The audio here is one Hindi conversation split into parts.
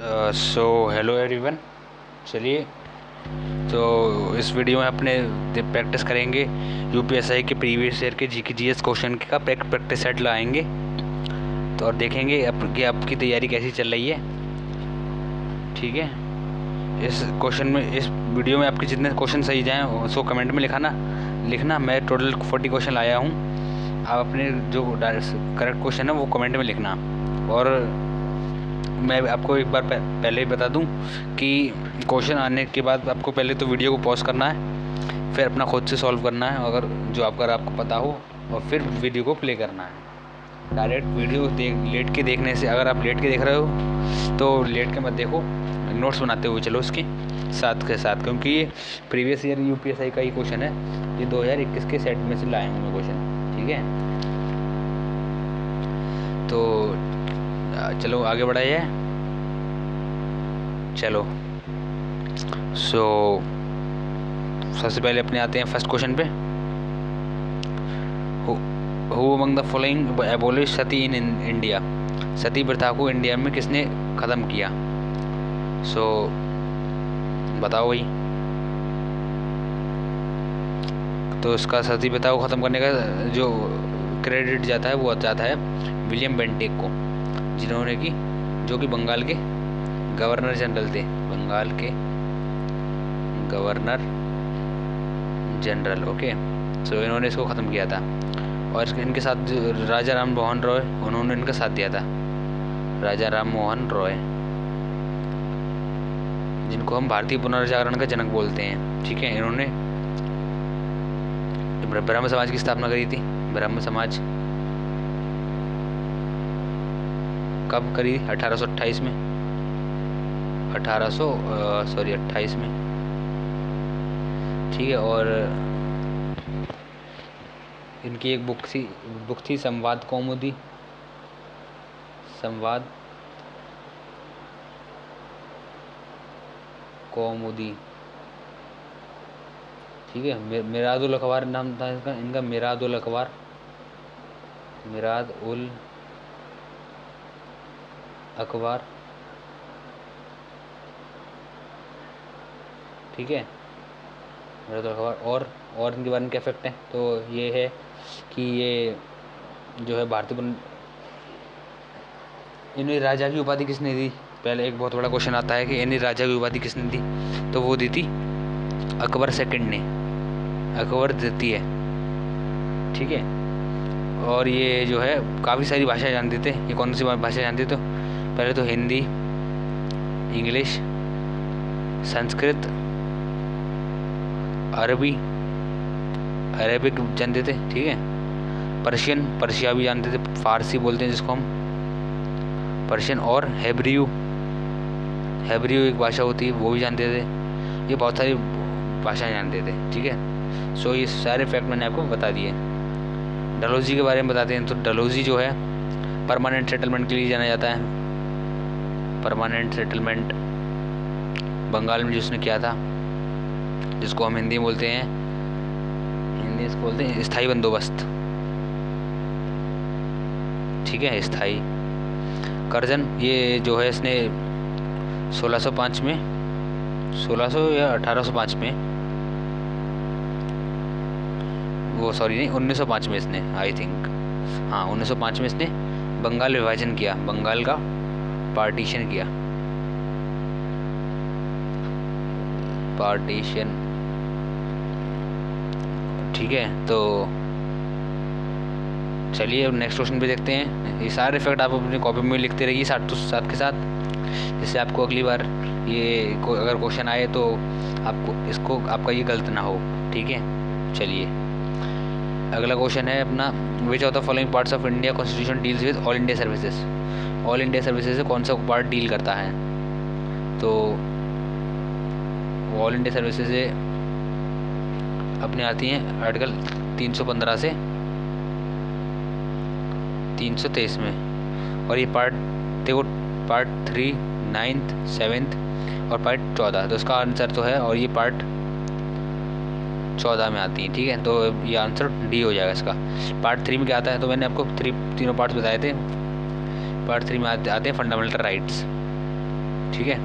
So hello everyone. चलिए, तो इस वीडियो में अपने प्रैक्टिस करेंगे यूपीएसआई के प्रीवियस ईयर के जीएस क्वेश्चन का प्रैक्टिस सेट लाएंगे। तो और देखेंगे कि आपकी तैयारी कैसी चल रही है। ठीक है, इस क्वेश्चन में, इस वीडियो में आपके जितने क्वेश्चन सही जाएँ उसको कमेंट में लिखना। मैं टोटल 40 क्वेश्चन लाया हूँ। आप अपने जो करेक्ट क्वेश्चन है वो कमेंट में लिखना। और मैं आपको एक बार पहले ही बता दूं कि क्वेश्चन आने के बाद आपको पहले तो वीडियो को पॉज करना है, फिर अपना खुद से सॉल्व करना है अगर आपको पता हो, और फिर वीडियो को प्ले करना है। डायरेक्ट वीडियो लेट के देखने से, अगर आप लेट के देख रहे हो तो लेट के मत देखो, नोट्स बनाते हुए चलो उसके साथ के साथ, क्योंकि ये प्रीवियस ईयर यूपीएसआई का ही क्वेश्चन है। ये 2021 के सेट में से लाए हूँ मैं क्वेश्चन। ठीक है, तो चलो आगे बढ़ाइए। चलो, सबसे पहले अपने आते हैं फर्स्ट क्वेश्चन पे। Who among the following abolish Sati in India? सती प्रथा को इंडिया में किसने ख़त्म किया? बताओ भाई। तो इसका सती प्रथा को ख़त्म करने का जो क्रेडिट जाता है वो जाता है विलियम बेंटिक को, जिन्होंने की, जो कि बंगाल के गवर्नर जनरल थे। बंगाल के गवर्नर जनरल। ओके, सो इन्होंने इसको ख़त्म किया था। और इनके साथ राजा राम मोहन रॉय, उन्होंने इनका साथ दिया था। राजा राम मोहन रॉय, जिनको हम भारतीय पुनर्जागरण का जनक बोलते हैं। ठीक है, इन्होंने ब्रह्म समाज की स्थापना करी थी। ब्रह्म समाज कब करी? 1828 में। 28 में। ठीक है, और इनकी एक बुक थी संवाद कौमुदी। संवाद कौमुदी। ठीक है, मिराद उल अखबार नाम था इनका मिराद उल अखबार। मिराद उल अखबार। ठीक है, मिराद उल अखबार। और इनके बारे में क्या फैक्ट है? तो ये है कि ये जो है इन्हें राजा की उपाधि किसने दी? पहले एक बहुत बड़ा क्वेश्चन आता है कि इन्हें राजा की उपाधि किसने दी? तो वो दी थी अकबर सेकंड ने, अकबर द्वितीय। ठीक है, और ये जो है काफ़ी सारी भाषाएं जानते थे। ये कौन सी भाषा जानते? तो पहले तो हिंदी, इंग्लिश, संस्कृत, अरबिक जानते थे। ठीक है, पर्शिया भी जानते थे, फारसी बोलते हैं जिसको हम, पर्शियन। और हेब्रियू एक भाषा होती है, वो भी जानते थे। ये बहुत सारी भाषाएं जानते थे। ठीक है, सो ये सारे फैक्ट मैंने आपको बता दिए। डलहौजी के बारे में बताते हैं। तो डलहौजी जो है परमानेंट सेटलमेंट के लिए जाना जाता है। परमानेंट सेटलमेंट बंगाल में जिसने किया था, जिसको हम हिंदी में बोलते हैं, इसको बोलते हैं स्थायी बंदोबस्त। ठीक है, स्थायी। करजन, ये जो है इसने 1605 में, 1600 या 1805 में, वो सॉरी नहीं, 1905 में इसने, आई थिंक, हाँ 1905 में इसने बंगाल विभाजन किया, बंगाल का पार्टीशन किया। पार्टीशन। ठीक है, तो चलिए अब नेक्स्ट क्वेश्चन पे देखते हैं। ये सारे फैक्ट आप अपनी कॉपी में लिखते रहिए साथ के साथ, जिससे आपको अगली बार अगर क्वेश्चन आए तो आपका ये गलत ना हो। ठीक है, चलिए अगला क्वेश्चन है अपना, विच of the following parts of India constitution deals with all India services? All India services से कौन सा पार्ट डील करता है? तो ऑल इंडिया सर्विसेज से अपने आती हैं आर्टिकल 315 से 323 में। और ये पार्ट 3, 9th, 7th और पार्ट 14, तो इसका आंसर तो है, और ये पार्ट 14 में आती है। ठीक है, तो ये आंसर डी हो जाएगा इसका। पार्ट 3 में क्या आता है? तो मैंने आपको तीनों पार्ट्स बताए थे। पार्ट 3 में आते हैं फंडामेंटल राइट्स। ठीक है।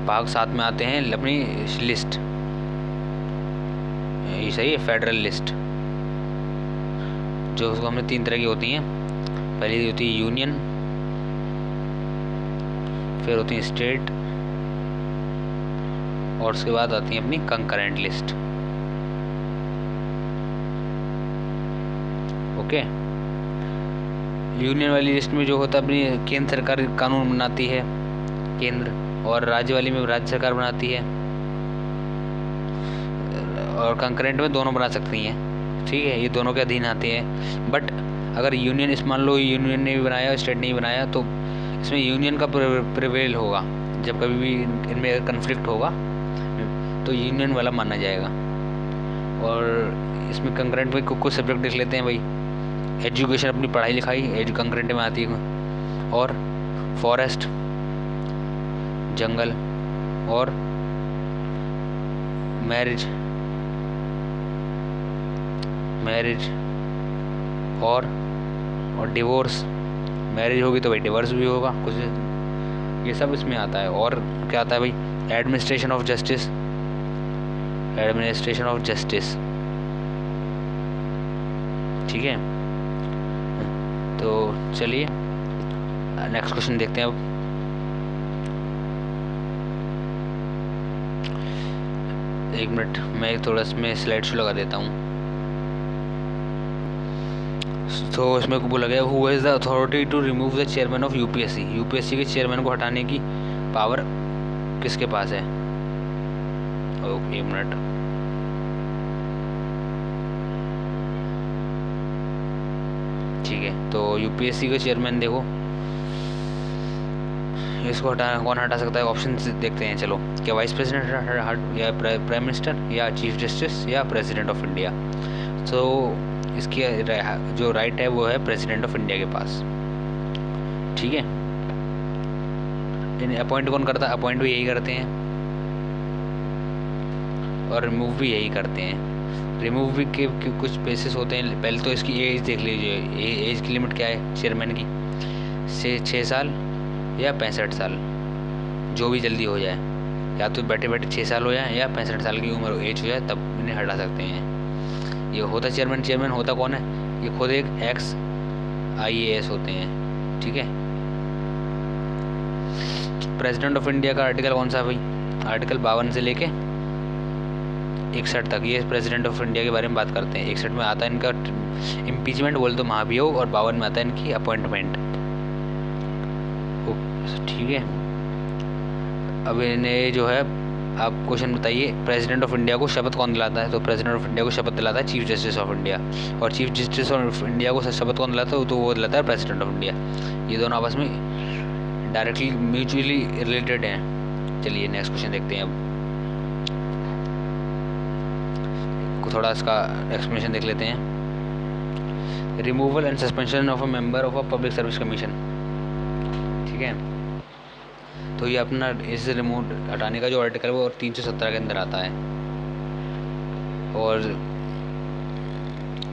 भाग 7 में आते हैं अपनी लिस्ट, ये सही है, फेडरल लिस्ट, जो उसको हमने 3 तरह की होती हैं। पहली होती है यूनियन, फिर होती है स्टेट, और उसके बाद आती है अपनी कंकरेंट लिस्ट। ओके, यूनियन वाली लिस्ट में जो होता है अपनी केंद्र सरकार कानून बनाती है केंद्र, और राज्य वाली में राज्य सरकार बनाती है, और कंकरेंट में दोनों बना सकती हैं। ठीक है, ये दोनों के अधीन आते हैं। बट अगर यूनियन, इस मान लो यूनियन ने भी बनाया स्टेट ने भी बनाया, तो इसमें यूनियन का प्रिवेल होगा। जब कभी भी इनमें कन्फ्लिक्ट होगा तो यूनियन वाला माना जाएगा। और इसमें कंकरेंट में कुछ सब्जेक्ट देख लेते हैं भाई। एजुकेशन, अपनी पढ़ाई लिखाई कंकरेंट में आती है, और फॉरेस्ट, जंगल, और मैरिज और डिवोर्स। मैरिज होगी तो भाई डिवोर्स भी होगा कुछ, ये सब इसमें आता है। और क्या आता है भाई, एडमिनिस्ट्रेशन ऑफ जस्टिस, ठीक है। तो चलिए नेक्स्ट क्वेश्चन देखते हैं अब। एक मिनट, मैं थोड़ा इसमें स्लाइड शो लगा देता हूँ। तो इसमें बोला गया, who has the authority to remove the chairman of UPSC. UPSC के चेयरमैन को हटाने की पावर किसके पास है? ओके, एक मिनट, ठीक है। तो यूपीएससी के चेयरमैन देखो, इसको कौन हटा सकता है? ऑप्शन देखते हैं चलो। क्या वाइस प्रेसिडेंट, या प्राइम मिनिस्टर, या चीफ जस्टिस, या प्रेसिडेंट ऑफ इंडिया? तो इसकी जो राइट है वो है प्रेसिडेंट ऑफ इंडिया के पास। ठीक है, इन्हें अपॉइंट कौन करता है? अपॉइंट भी यही करते हैं, और रिमूव भी यही करते हैं। रिमूव भी के कुछ बेसिस होते हैं। पहले तो इसकी एज देख लीजिए, एज की लिमिट क्या है चेयरमैन की? 6 साल या 65 साल, जो भी जल्दी हो जाए, या तो बैठे बैठे 6 साल हो जाए या 65 साल की उम्र एज हो जाए, तब इन्हें हटा सकते हैं। ये होता चेयरमैन होता कौन है? ये खुद एक एक्स IAS होते हैं। ठीक है, प्रेसिडेंट ऑफ इंडिया का आर्टिकल कौन सा भाई? आर्टिकल 52 से लेके 61 तक ये प्रेसिडेंट ऑफ इंडिया के बारे में बात करते हैं। 61 में आता है इनका इम्पीचमेंट, बोल तो महाभियोग, और 52 में आता है इनकी अपॉइंटमेंट। ठीक है, अब इन्हें जो है, आप क्वेश्चन बताइए, प्रेसिडेंट ऑफ इंडिया को शपथ कौन दिलाता है? तो प्रेसिडेंट ऑफ इंडिया को शपथ दिलाता है चीफ जस्टिस ऑफ इंडिया, और चीफ जस्टिस ऑफ इंडिया को शपथ कौन दिलाता है? तो वो दिलाता है प्रेसिडेंट ऑफ इंडिया। ये दोनों आपस में डायरेक्टली म्यूचुअली रिलेटेड हैं। चलिए नेक्स्ट क्वेश्चन देखते हैं। अब थोड़ा इसका एक्सप्लेनेशन देख लेते हैं। Removal and suspension of a member of a public service commission. ठीक है, तो ये अपना इस रिमूव हटाने का जो आर्टिकल है वो 317 के अंदर आता है, और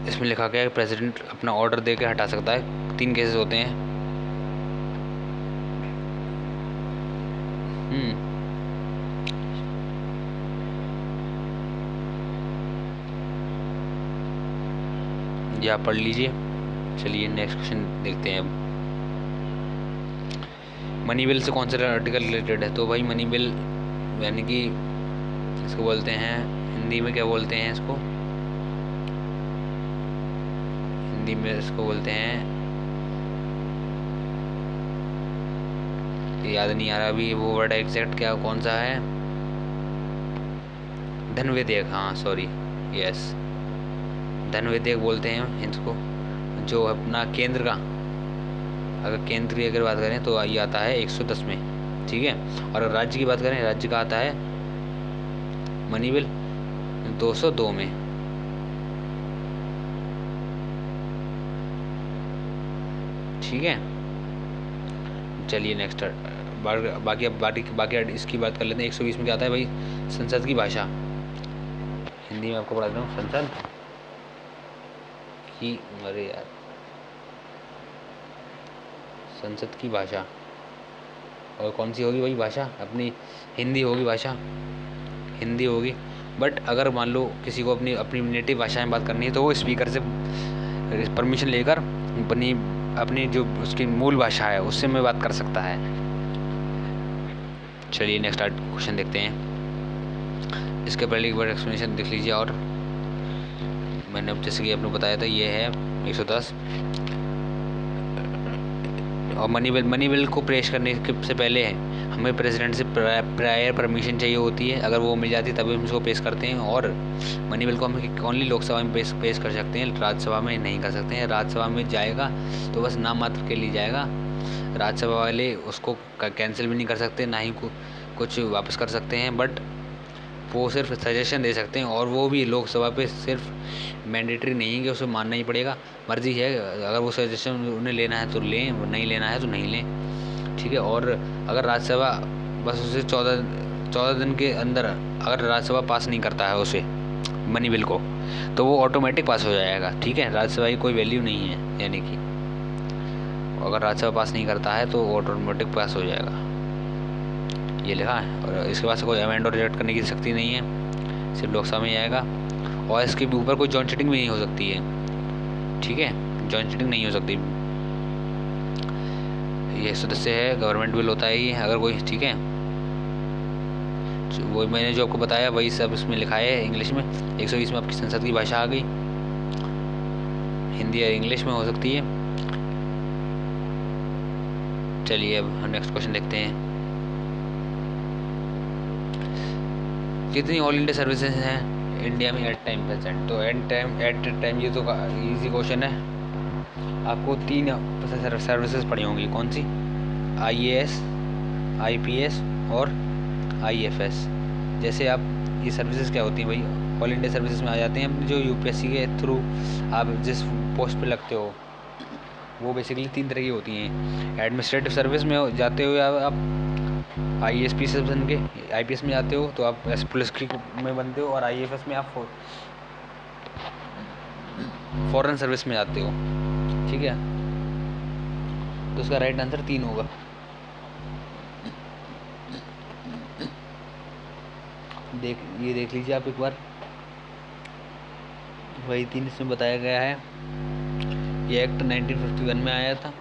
इसमें लिखा गया है प्रेसिडेंट अपना ऑर्डर दे के हटा सकता है। 3 केसेस होते हैं। ये आप पढ़ लीजिए। चलिए नेक्स्ट क्वेश्चन देखते हैं अब। मनी बिल से कौन सा आर्टिकल रिलेटेड है? तो भाई मनी बिल यानी कि इसको बोलते हैं, हिंदी में क्या बोलते हैं इसको? हिंदी में इसको बोलते हैं, याद नहीं आ रहा अभी वो वर्ड एग्जैक्ट क्या कौन सा है। धन विधेयक, हाँ सॉरी, यस, धन विधेयक बोलते हैं इसको, जो अपना केंद्र का, अगर केंद्र की अगर बात करें तो ये आता है 110 में। ठीक है, और अगर राज्य की बात करें, राज्य का आता है मनी बिल 202 में। ठीक है, चलिए नेक्स्ट बाकी इसकी बात कर लेते हैं। 120 में क्या आता है भाई? संसद की भाषा। हिंदी में आपको पढ़ा दूँ, संसद की, अरे यार संसद की भाषा, और कौन सी होगी भाई भाषा? अपनी हिंदी होगी भाषा, हिंदी होगी। बट अगर मान लो किसी को अपनी अपनी नेटिव भाषा में बात करनी है तो वो स्पीकर से परमिशन लेकर अपनी अपनी जो उसकी मूल भाषा है उससे में बात कर सकता है। चलिए नेक्स्ट क्वेश्चन देखते हैं। इसके पहले एक बार एक्सप्लेनेशन देख लीजिए। और मैंने अब जैसे कि आपने बताया था ये है 110। और मनी बिल को पेश करने से पहले हमें प्रेसिडेंट से प्रायर परमिशन चाहिए होती है। अगर वो मिल जाती है तभी हम इसको पेश करते हैं। और मनी बिल को हम ओनली लोकसभा में पेश कर सकते हैं, राज्यसभा में नहीं कर सकते हैं। राज्यसभा में जाएगा तो बस नाम मात्र के लिए जाएगा। राज्यसभा वाले उसको कैंसिल भी नहीं कर सकते, ना ही कुछ वापस कर सकते हैं। बट वो सिर्फ सजेशन दे सकते हैं, और वो भी लोकसभा पे सिर्फ मैंडेटरी नहीं है कि उसे मानना ही पड़ेगा, मर्जी है। अगर वो सजेशन उन्हें लेना है तो लें, वो नहीं लेना है तो नहीं लें, ठीक है। और अगर राज्यसभा बस उसे 14 दिन के अंदर अगर राज्यसभा पास नहीं करता है उसे मनी बिल को, तो वो ऑटोमेटिक पास हो जाएगा, ठीक है। राज्यसभा की कोई वैल्यू नहीं है, यानी कि अगर राज्यसभा पास नहीं करता है तो ऑटोमेटिक पास हो जाएगा, ये लिखा है। और इसके पास कोई अमेंड और रिजेक्ट करने की शक्ति नहीं है, सिर्फ लोकसभा में आएगा। और इसके ऊपर कोई जॉइंट सीटिंग भी नहीं हो सकती है, ठीक है, जॉइंट सीटिंग नहीं हो सकती। ये सदस्य है, गवर्नमेंट बिल होता है ये, अगर कोई, ठीक है। वही मैंने जो आपको बताया वही सब इसमें लिखा है इंग्लिश में। 120 में आपकी संसद की भाषा आ गई, हिंदी या इंग्लिश में हो सकती है। चलिए अब हम नेक्स्ट क्वेश्चन देखते हैं। कितनी ऑल इंडिया सर्विसेज हैं इंडिया में एट टाइम प्रेजेंट? तो एट टाइम ये तो इजी क्वेश्चन है। आपको 3 सर्विसेज पड़ी होंगी, कौन सी? IAS, IPS और IFS। जैसे आप ये सर्विसेज क्या होती हैं भाई? ऑल इंडिया सर्विसेज में आ जाते हैं अपने जो UPSC के थ्रू आप जिस पोस्ट पे लगते हो, वो बेसिकली 3 तरह की होती हैं। एडमिनिस्ट्रेटिव सर्विस में जाते हो आप ISP से बन के, IPS में जाते हो तो आप पुलिस की में बनते हो, और IFS में आप फॉरेन सर्विस में जाते हो, ठीक है। तो उसका राइट आंसर 3 होगा। ये देख लीजिए आप एक बार, वही 3 इसमें बताया गया है। ये एक्ट 1951 में आया था,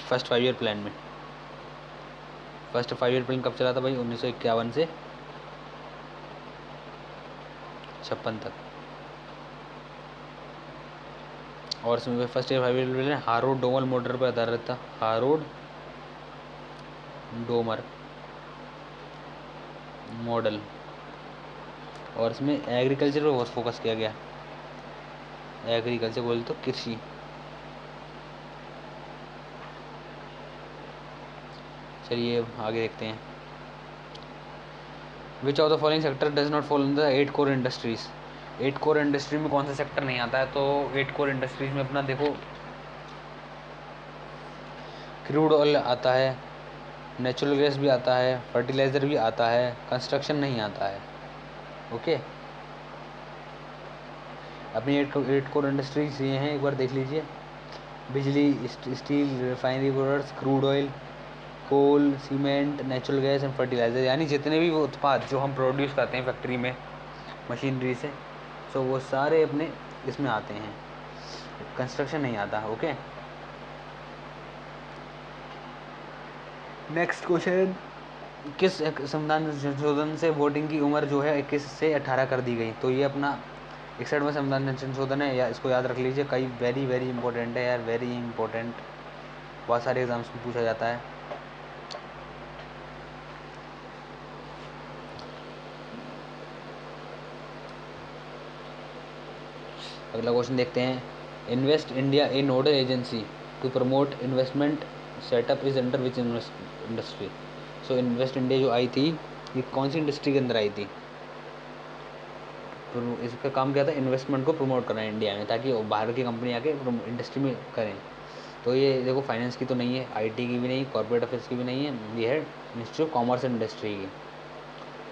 फर्स्ट 5 ईयर प्लान में। फर्स्ट 5 ईयर प्लान कब चला था भाई? 1951 से 56 तक। और इसमें first year 5 year plan Harrod Domar model पर आधारित था, हारोड डोमर मॉडल। और इसमें एग्रीकल्चर पर बहुत फोकस किया गया। एग्रीकल्चर बोले तो कृषि। चलिए आगे देखते हैं। विच of the following sector does not follow in the 8 core industries? 8 core industry में कौन सा सेक्टर नहीं आता है? तो 8 कोर इंडस्ट्रीज में अपना देखो, क्रूड ऑयल आता है, नेचुरल गैस भी आता है, फर्टिलाइज़र भी आता है, कंस्ट्रक्शन नहीं आता है, ओके। अपनी 8 कोर इंडस्ट्रीज ये हैं, एक बार देख लीजिए। बिजली, steel, refinery products, crude oil, coal, cement, natural gas and fertiliser, यानी जितने भी उत्पाद जो हम प्रोड्यूस करते हैं फैक्ट्री में मशीनरी से, सो वो सारे अपने इसमें आते हैं। कंस्ट्रक्शन नहीं आता, ओके। नेक्स्ट क्वेश्चन, किस संविधान संशोधन से वोटिंग की उम्र जो है 21 से 18 कर दी गई? तो ये अपना 61 में संविधान संशोधन है, या इसको याद रख लीजिए, कई वेरी वेरी इंपॉर्टेंट है यार, वेरी इंपॉर्टेंट, बहुत सारे एग्जाम्स में पूछा जाता है। अगला क्वेश्चन देखते हैं। Invest India a nodal agency to promote investment setup is under which industry? So invest India जो आई थी, ये कौन सी इंडस्ट्री के अंदर आई थी? इसका काम क्या था? इन्वेस्टमेंट को प्रमोट करना है इंडिया में, ताकि बाहर की कंपनी आके इंडस्ट्री में करें। तो ये देखो, फाइनेंस की तो नहीं है, IT की भी नहीं, कॉर्पोरेट अफेयर्स की भी नहीं है, ये है ministry of commerce and industry की,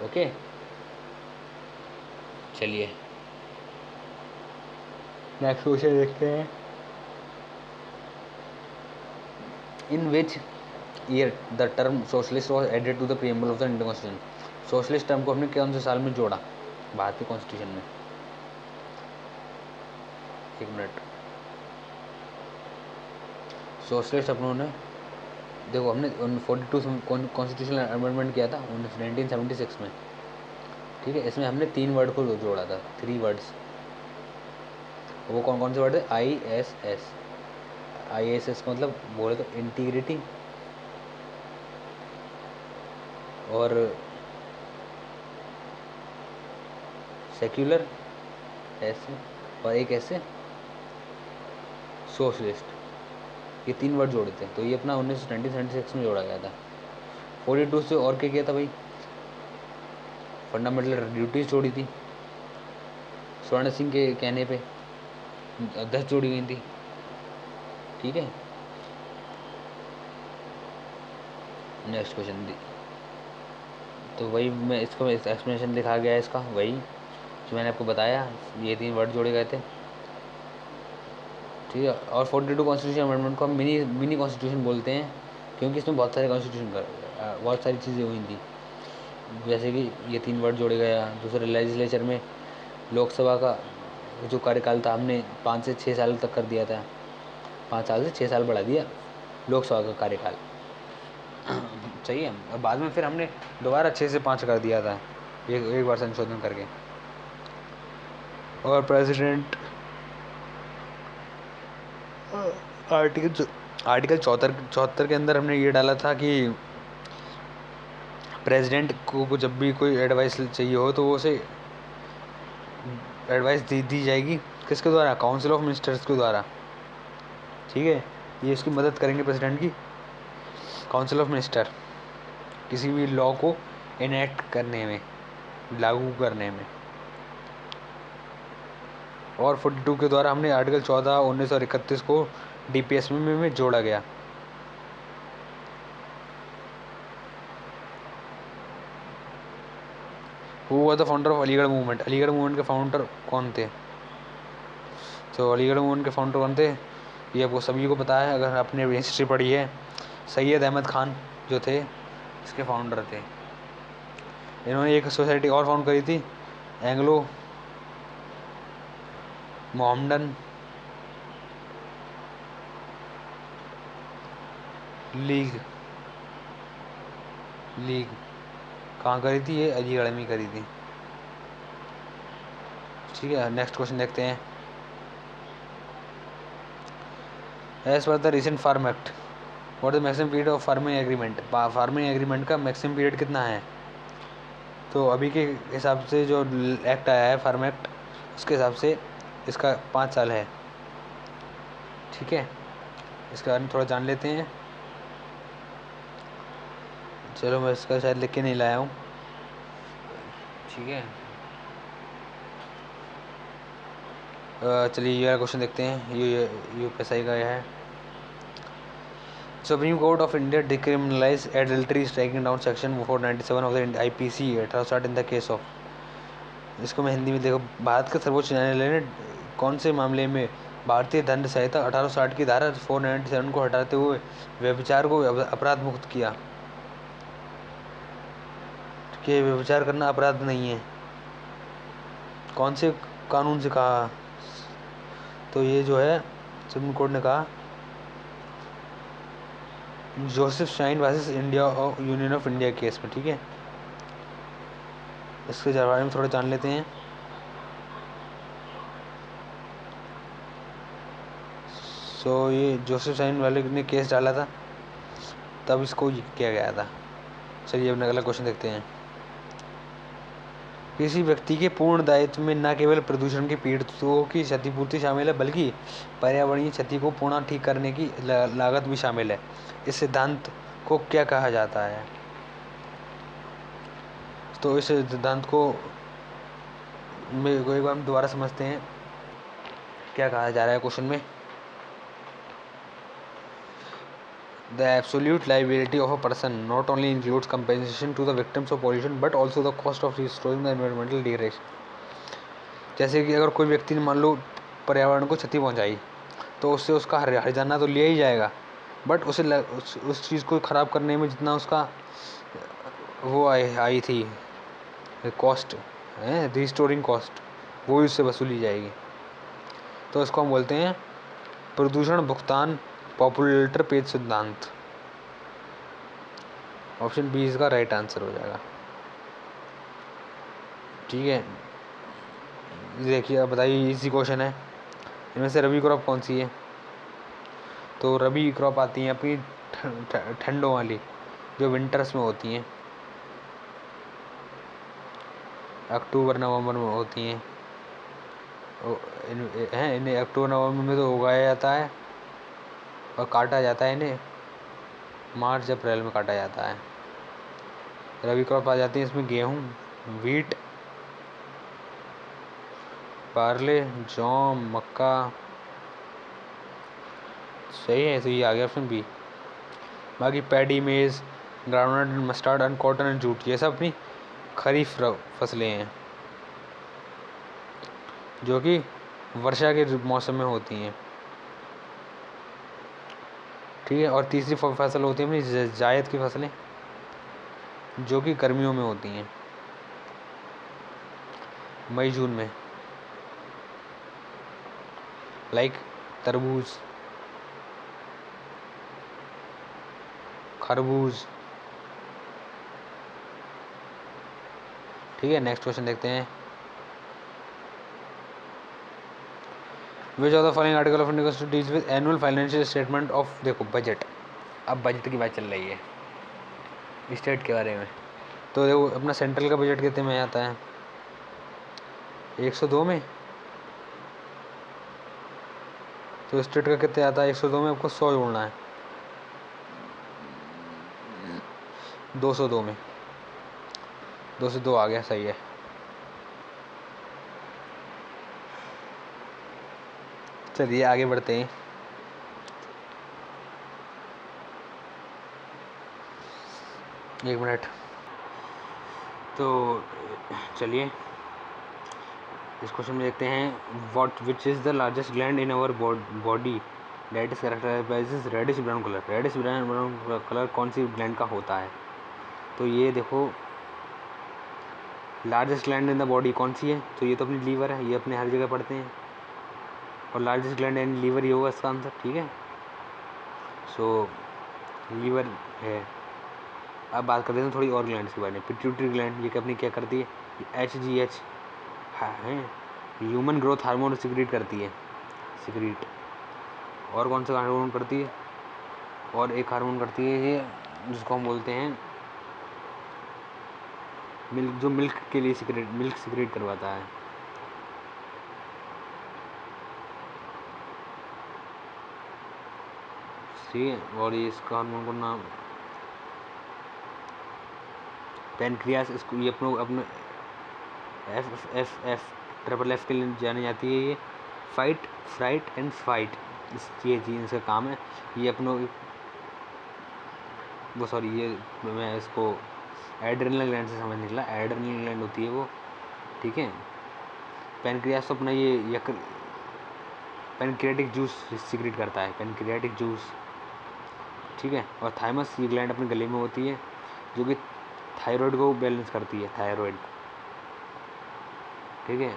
ओके। चलिए नेक्स्ट क्वेश्चन देखते हैं। In which year the term socialist was added to the preamble of the Indian constitution. Socialist term को हमने कौन से साल में जोड़ा भारतीय कॉन्स्टिट्यूशन में? एक मिनट। सोशलिस्ट अपनों ने देखो हमने 42 कॉन्स्टिट्यूशनल अमेंडमेंट किया था 1976 में, ठीक है। इसमें हमने 3 वर्ड को जोड़ा था, 3 वर्ड्स। वो कौन कौन से वर्ड थे? ISS। ISS का मतलब बोले तो इंटीग्रिटी और सेक्युलर ऐसे, और एक ऐसे सोशलिस्ट। ये 3 वर्ड जोड़े थे, तो ये अपना 1976 में जोड़ा गया था। 42 से और क्या किया था भाई? फंडामेंटल ड्यूटीज जोड़ी थी, स्वर्ण सिंह के कहने पे 10 जोड़ी गई थी, ठीक है। नेक्स्ट क्वेश्चन दी, तो वही मैं इसको एक्सप्लेनेशन लिखा गया है इसका, वही जो मैंने आपको बताया, ये 3 वर्ड जोड़े गए थे, ठीक है। और 42 कॉन्स्टिट्यूशन अमेंडमेंट को हम मिनी कॉन्स्टिट्यूशन बोलते हैं, क्योंकि इसमें बहुत सारे बहुत सारी चीज़ें हुई थी, जैसे कि ये 3 वर्ड जोड़े गया। दूसरे लेजिस्लेचर में लोकसभा का जो कार्यकाल था हमने 5 से 6 साल तक कर दिया था, 5 साल से 6 साल बढ़ा दिया लोकसभा का कार्यकाल, सही है। और बाद में फिर हमने दोबारा 6 से 5 कर दिया था, एक बार संशोधन करके। और प्रेसिडेंट आर्टिकल 74 के अंदर हमने ये डाला था कि प्रेसिडेंट को जब भी कोई एडवाइस चाहिए हो तो वो उसे एडवाइस दी जाएगी, किसके द्वारा? काउंसिल ऑफ मिनिस्टर्स के द्वारा, ठीक है। ये इसकी मदद करेंगे प्रेसिडेंट की, काउंसिल ऑफ मिनिस्टर, किसी भी लॉ को इनेक्ट करने में, लागू करने में। और 42 के द्वारा हमने आर्टिकल 14 19 और 31 को DPS में जोड़ा गया। Who was the founder of Aligarh movement? Aligarh movement के फाउंडर कौन थे? तो अलीगढ़ मूवमेंट के फाउंडर कौन थे ये आपको सभी को पता है, अगर आपने हिस्ट्री पढ़ी है। सैयद अहमद खान जो थे इसके फाउंडर थे। इन्होंने एक सोसाइटी और फाउंड करी थी, एंग्लो मोहम्मडन लीग। कहाँ करी थी? ये अलीगढ़ में करी थी, ठीक है। नेक्स्ट क्वेश्चन देखते हैं। As per the recent farm act what the maximum period of farming agreement? Farming agreement का मैक्सिमम पीरियड कितना है? तो अभी के हिसाब से जो एक्ट आया है फार्म एक्ट, उसके हिसाब से इसका 5 साल है, ठीक है। इसके बारे में थोड़ा जान लेते हैं। चलो मैं इसका शायद लिख के नहीं लाया हूँ, ठीक है। चलिए ये वाला क्वेश्चन देखते हैं। ये UPSI का है। Supreme court of India decriminalise adultery striking down section 497 of the IPC 1860 in the case of. इसको मैं हिंदी में देखो, भारत के सर्वोच्च न्यायालय ने कौन से मामले में भारतीय दंड संहिता 1860 की धारा 497 को हटाते हुए व्यभिचार को अपराध मुक्त किया, कि व्यभिचार करना अपराध नहीं है। कौन से कानून से कहा? तो ये जो है सुप्रीम कोर्ट ने कहा जोसेफ शाइन वर्सेस इंडिया और यूनियन ऑफ इंडिया केस में, ठीक है। इसके बारे में थोड़ा जान लेते हैं। सो ये जोसेफ शाइन वाले ने केस डाला था, तब इसको किया गया था। चलिए अब अगला क्वेश्चन देखते हैं। किसी व्यक्ति के पूर्ण दायित्व में न केवल प्रदूषण के पीड़ितों की क्षतिपूर्ति शामिल है, बल्कि पर्यावरणीय क्षति को पुनः ठीक करने की लागत भी शामिल है। इस सिद्धांत को क्या कहा जाता है? तो इस सिद्धांत को एक बार दोबारा समझते हैं, क्या कहा जा रहा है क्वेश्चन में। The absolute liability of a person not only includes compensation to the victims of pollution but also the cost of restoring the environmental degradation। जैसे कि अगर कोई व्यक्ति ने मान लो पर्यावरण को क्षति पहुंचाई, तो उससे उसका हर्जाना तो लिया ही जाएगा, बट उस चीज़ को ख़राब करने में जितना उसका वो आई थी कॉस्ट है, रिस्टोरिंग कॉस्ट, वो भी उससे वसूली जाएगी। तो इसको हम बोलते हैं प्रदूषण भुगतान पॉपुलेटर पेज सिद्धांत। ऑप्शन बी इसका राइट आंसर हो जाएगा। ठीक है, देखिए अब बताइए, इजी क्वेश्चन है। इनमें से रबी क्रॉप कौन सी है? तो रबी क्रॉप आती है अपनी ठंडों वाली, जो विंटर्स में होती हैं, अक्टूबर नवंबर में होती हैं। इन्हें अक्टूबर नवंबर में तो उगाया जाता है और काटा जाता है। इन्हें मार्च अप्रैल में काटा जाता है। रबी क्रॉप आ जाती है इसमें गेहूँ, वीट, बार्ले, जौ, मक्का। सही है, तो ये आ गया ऑप्शन बी। बाकी पैडी, मेज़, groundnut, mustard and cotton and jute, ये सब अपनी खरीफ फसलें हैं जो कि वर्षा के मौसम में होती हैं। ठीक है, और तीसरी फसल होती है अपनी जायद की फसलें, जो कि गर्मियों में होती हैं, मई जून में, लाइक तरबूज, खरबूज। ठीक है, नेक्स्ट क्वेश्चन देखते हैं। विच of the following article of India deals with annual financial statement of, देखो बजट, अब बजट की बात चल रही है स्टेट के बारे में। तो देखो अपना सेंट्रल का बजट कितने में आता है? 102 में। तो स्टेट का कितने आता है? 102 में आपको 100 जोड़ना है, 202 में, 202 आ गया, सही है। चलिए आगे बढ़ते हैं। एक मिनट। तो चलिए इस क्वेश्चन में देखते हैं, what which is the largest gland in our body that is characterised by this reddish brown colour. Reddish brown colour कौन सी ग्लैंड का होता है? तो ये देखो, largest gland in the body कौन सी है? तो ये तो अपनी लीवर है, ये अपने हर जगह पढ़ते हैं, और लार्जेस्ट ग्लैंड इन लीवर ही होगा इसका आंसर। ठीक है, सो लीवर है। अब बात करते हैं थोड़ी और ग्लैंड्स के बारे में। पिट्यूटरी ग्लैंड, ये अपनी क्या करती है? HGH है, ह्यूमन ग्रोथ हार्मोन सिक्रीट करती है, सिक्रीट। और कौन सा हार्मोन करती है? और एक हार्मोन करती है ये, जिसको हम बोलते हैं मिल्क, जो मिल्क के लिए मिल्क सिक्रीट करवाता है। ठीक है, और ये इसका हार्मोन का नाम पैनक्रियास, इसको ये अपने FFF के लिए जानी जाती है। ये फाइट, फ्राइट एंड फाइट, ये चीज़ इसका काम है। ये ये मैं इसको एड्रेनल ग्लैंड से समझ निकला, एड्रेनल ग्लैंड होती है वो। ठीक है, पैनक्रियास तो अपना ये पैनक्रियाटिक जूस सिक्रीट करता है, पैनक्रियाटिक जूस। ठीक है, और थाइमस, ये ग्लैंड अपने गले में होती है, जो कि थायराइड को बैलेंस करती है, थायराइड। ठीक है,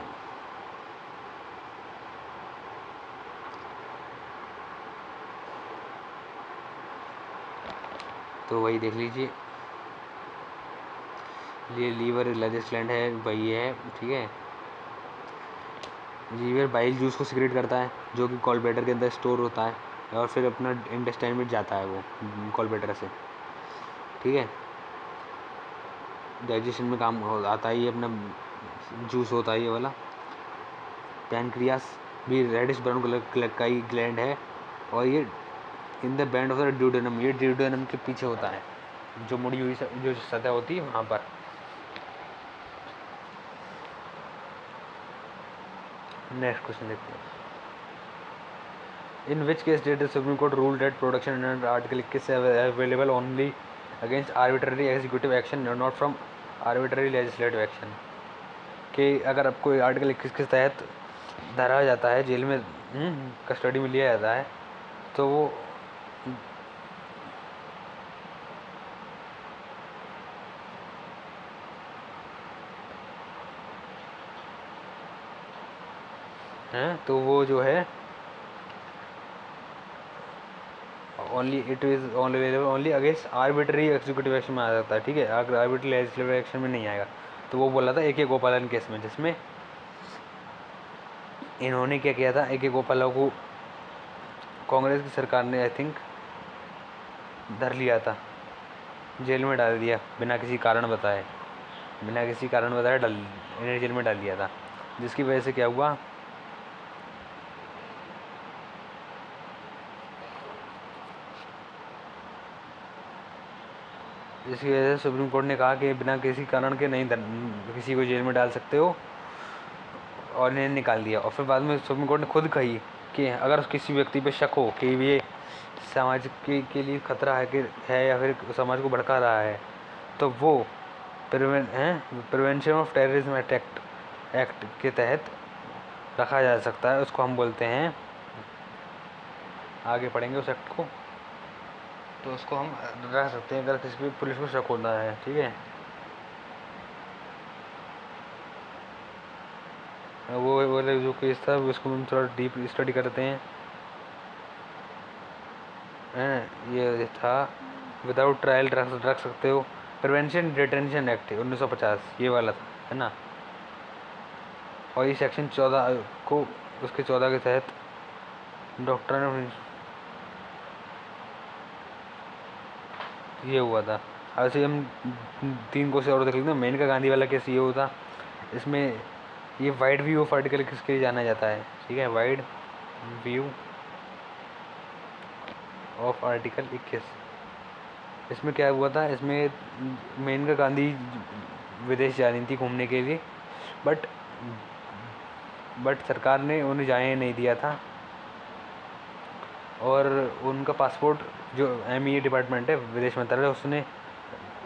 तो वही देख लीजिए, ये लीवर लार्जेस्ट ग्लैंड है, वही है। ठीक है, लीवर बाइल जूस को सिक्रेट करता है, जो कि गॉल ब्लैडर के अंदर स्टोर होता है, और फिर अपना इंटेस्टाइन में जाता है वो गॉल ब्लैडर से। ठीक है, डाइजेशन में काम आता है, ये अपना जूस होता है ये वाला। पैनक्रियास भी रेडिश ब्राउन कलर का ही ग्लैंड है, और ये in the band of the duodenum, ये ड्यूडेनम के पीछे होता है, जो मुड़ी हुई जो सतह होती है वहाँ पर। नेक्स्ट क्वेश्चन देखते हैं। In which case did the supreme court rule that production under article 21 available only against arbitrary executive action not from arbitrary legislative action. कि अगर अब कोई आर्टिकल 21 के तहत धरा जाता है, जेल में कस्टडी में लिया जाता है, तो वो हैं, तो वो जो है only it is only available only against arbitrary executive action में आ जाता है, ठीक है, अगर आर्बिट्री लेजिस्लेटिव एक्शन में नहीं आएगा। तो वो बोला था AK गोपालन केस में, जिसमें इन्होंने क्या किया था, AK गोपाला को कांग्रेस की सरकार ने आई थिंक धर लिया था, जेल में डाल दिया बिना किसी कारण बताए, इन्हें जेल में डाल दिया था, जिसकी वजह से क्या हुआ, जिसकी वजह से सुप्रीम कोर्ट ने कहा कि बिना किसी कारण के नहीं किसी को जेल में डाल सकते हो, और इन्हें निकाल दिया। और फिर बाद में सुप्रीम कोर्ट ने खुद कही कि अगर किसी व्यक्ति पे शक हो कि ये समाज के लिए खतरा है या फिर समाज को भड़का रहा है, तो वो प्रिवेंशन ऑफ टेररिज्म एक्ट के तहत रखा जा सकता है। उसको हम बोलते हैं, आगे पढ़ेंगे उस एक्ट को, तो उसको हम रख सकते हैं अगर किसी भी पुलिस को शक होता है, ठीक है। वो वाला जो केस था उसको हम थोड़ा डीप स्टडी करते हैं। ये था विदाउट ट्रायल रख सकते हो, प्रिवेंशन डिटेंशन एक्ट 1950 ये वाला था, है ना। और ये सेक्शन 14 को उसके 14 के तहत डॉक्टर ने ये हुआ था। ऐसे हम 3 क्वेश्चन और देख लेते हैं। मेनका गांधी वाला केस ये होता, इसमें ये वाइड व्यू ऑफ आर्टिकल किसके लिए जाना जाता है, ठीक है, वाइड व्यू ऑफ आर्टिकल 21। इसमें क्या हुआ था, इसमें मेनका गांधी विदेश जा रही थी घूमने के लिए, बट सरकार ने उन्हें जाने नहीं दिया था, और उनका पासपोर्ट जो MEA डिपार्टमेंट है विदेश मंत्रालय उसने